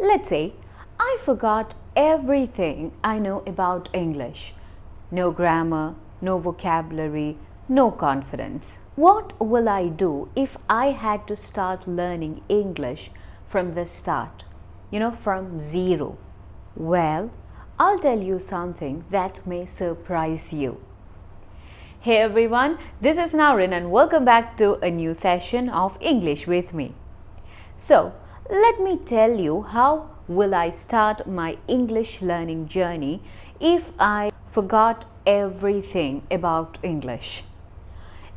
Let's say I forgot everything I know about English. No grammar, no vocabulary, no confidence. What will I do if I had to start learning English from the start? From zero. Well, I'll tell you something that may surprise you. Hey everyone, this is Naurin and welcome back to a new session of English with me. So, let me tell you how will I start my English learning journey if I forgot everything about English.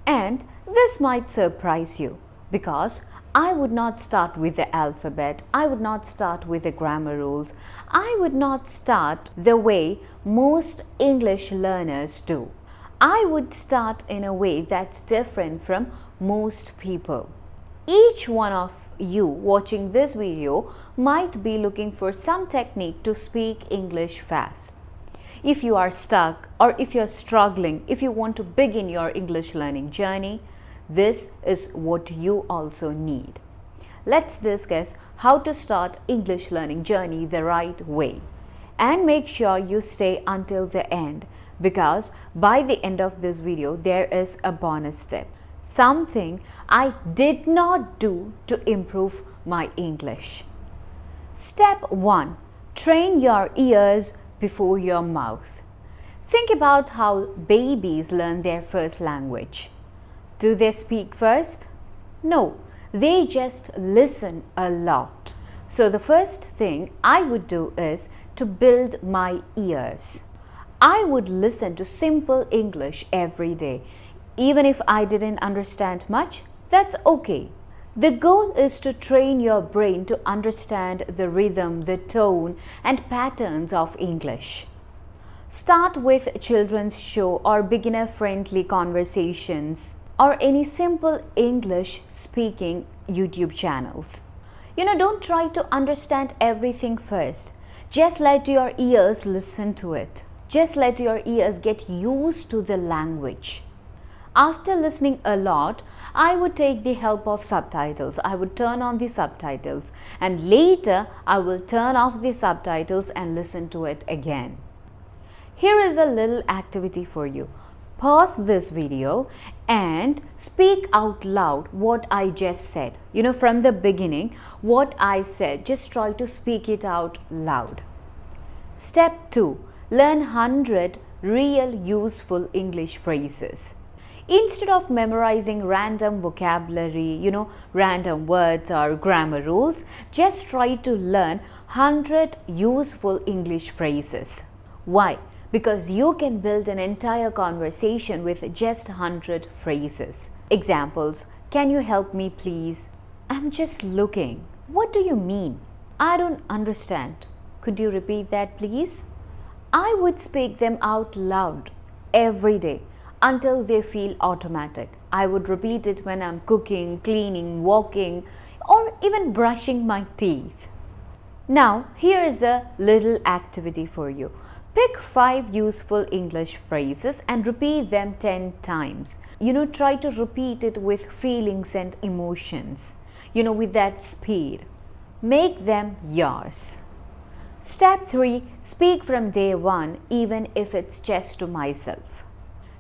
And this might surprise you because I would not start with the alphabet, I would not start with the grammar rules, I would not start the way most English learners do. I would start in a way that's different from most people. Each one of you watching this video might be looking for some technique to speak English fast. If you are stuck or if you're struggling, if you want to begin your English learning journey, this is what you also need. Let's discuss how to start English learning journey the right way. And make sure you stay until the end because by the end of this video there is a bonus step. Something I did not do to improve my English. Step 1. Train your ears before your mouth. Think about how babies learn their first language. Do they speak first? No, they just listen a lot. So the first thing I would do is to build my ears. I would listen to simple English every day. Even if I didn't understand much, that's okay. The goal is to train your brain to understand the rhythm, the tone, and patterns of English. Start with children's show or beginner-friendly conversations or any simple English speaking YouTube channels. Don't try to understand everything first. Just let your ears listen to it. Just let your ears get used to the language. After listening a lot, I would take the help of subtitles. I would turn on the subtitles and later I will turn off the subtitles and listen to it again. Here is a little activity for you. Pause this video and speak out loud what I just said. From the beginning, what I said, just try to speak it out loud. Step 2. Learn 100 real useful English phrases. Instead of memorizing random vocabulary, random words or grammar rules, just try to learn 100 useful English phrases. Why? Because you can build an entire conversation with just 100 phrases. Examples: can you help me please? I'm just looking. What do you mean? I don't understand. Could you repeat that please? I would speak them out loud every day until they feel automatic. I would repeat it when I'm cooking, cleaning, walking, or even brushing my teeth. Now, here is a little activity for you. Pick 5 useful English phrases and repeat them 10 times. Try to repeat it with feelings and emotions, with that speed. Make them yours. Step 3. Speak from day 1, even if it's just to myself.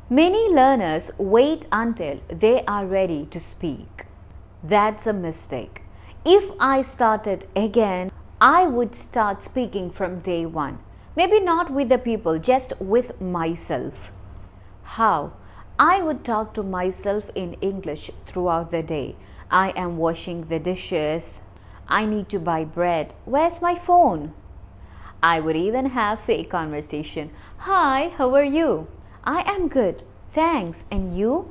Many learners wait until they are ready to speak. That's a mistake. If I started again, I would start speaking from day 1. Maybe not with the people, just with myself. How? I would talk to myself in English throughout the day. I am washing the dishes. I need to buy bread. Where's my phone? I would even have fake conversation. Hi, how are you? I am good, thanks. And you?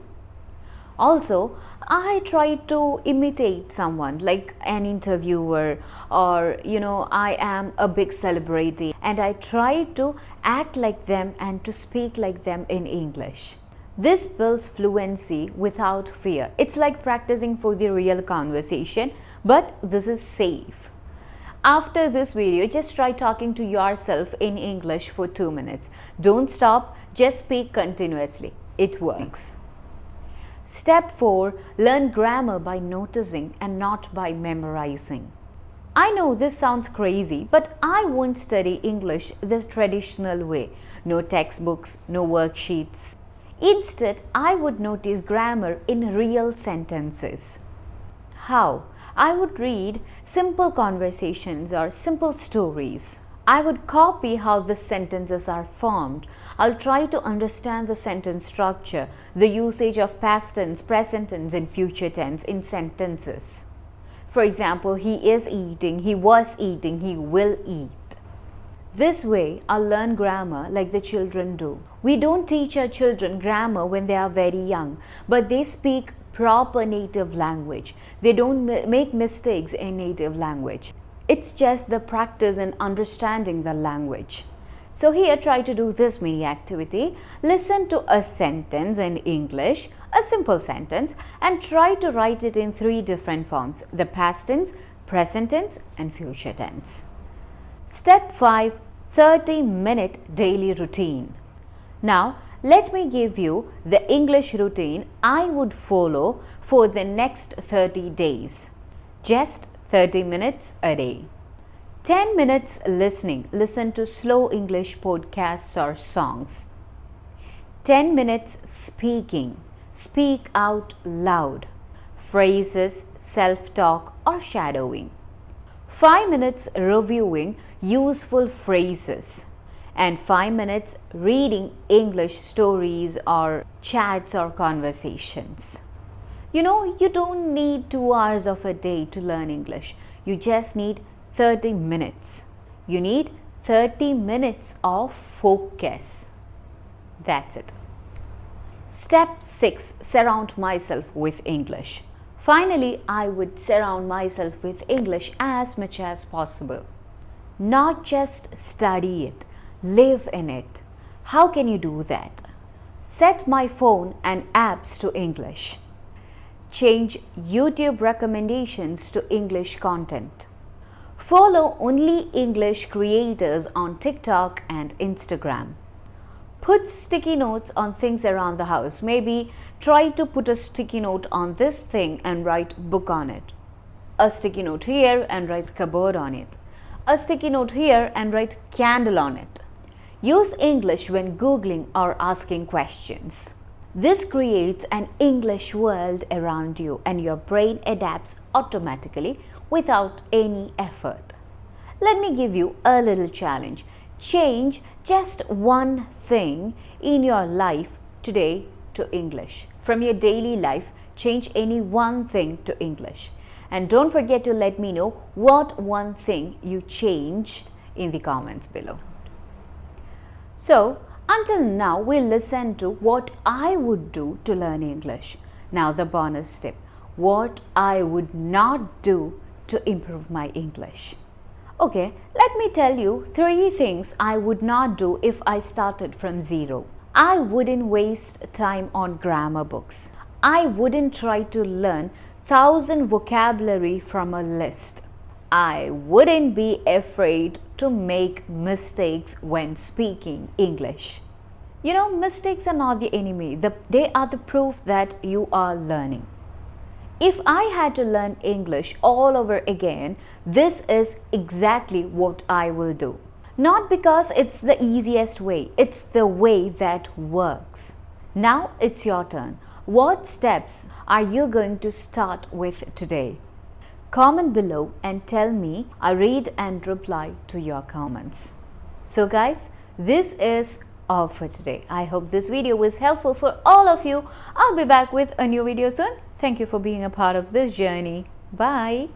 Also, I try to imitate someone like an interviewer or I am a big celebrity and I try to act like them and to speak like them in English. This builds fluency without fear. It's like practicing for the real conversation, but this is safe. After this video, just try talking to yourself in English for 2 minutes. Don't stop, just speak continuously. It works. Step 4. Learn grammar by noticing and not by memorizing. I know this sounds crazy, but I won't study English the traditional way. No textbooks, no worksheets. Instead, I would notice grammar in real sentences. How? I would read simple conversations or simple stories. I would copy how the sentences are formed. I'll try to understand the sentence structure, the usage of past tense, present tense, and future tense in sentences. For example, he is eating, he was eating, he will eat. This way, I'll learn grammar like the children do. We don't teach our children grammar when they are very young, but they speak proper native language. They don't make mistakes in native language. It's just the practice and understanding the language. So here, try to do this mini activity. Listen to a sentence in English, a simple sentence, and try to write it in 3 different forms: the past tense, present tense, and future tense. Step 5, 30-minute daily routine. Now, let me give you the English routine I would follow for the next 30 days. Just 30 minutes a day. 10 minutes listening. Listen to slow English podcasts or songs. 10 minutes speaking. Speak out loud. Phrases, self-talk or shadowing. 5 minutes reviewing useful phrases. And 5 minutes reading English stories or chats or conversations. You know, you don't need 2 hours of a day to learn English. You just need 30 minutes. You need 30 minutes of focus. That's it. Step 6, surround myself with English. Finally, I would surround myself with English as much as possible. Not just study it, live in it. How can you do that? Set my phone and apps to English. Change YouTube recommendations to English content. Follow only English creators on TikTok and Instagram. Put sticky notes on things around the house. Maybe try to put a sticky note on this thing and write book on it. A sticky note here and write cupboard on it. A sticky note here and write candle on it. Use English when Googling or asking questions. This creates an English world around you and your brain adapts automatically without any effort. Let me give you a little challenge. Change just one thing in your life today to English. From your daily life, change any one thing to English. And don't forget to let me know what one thing you changed in the comments below. So, until now, we listened to what I would do to learn English. Now the bonus tip, what I would not do to improve my English. Okay, let me tell you 3 things I would not do if I started from zero. I wouldn't waste time on grammar books. I wouldn't try to learn 1,000 vocabulary from a list. I wouldn't be afraid to make mistakes when speaking English. You know, mistakes are not the enemy. They are the proof that you are learning. If I had to learn English all over again, this is exactly what I will do. Not because it's the easiest way, it's the way that works. Now it's your turn. What steps are you going to start with today? Comment below and tell me. I read and reply to your comments. So guys, this is all for today. I hope this video was helpful for all of you. I'll be back with a new video soon. Thank you for being a part of this journey. Bye.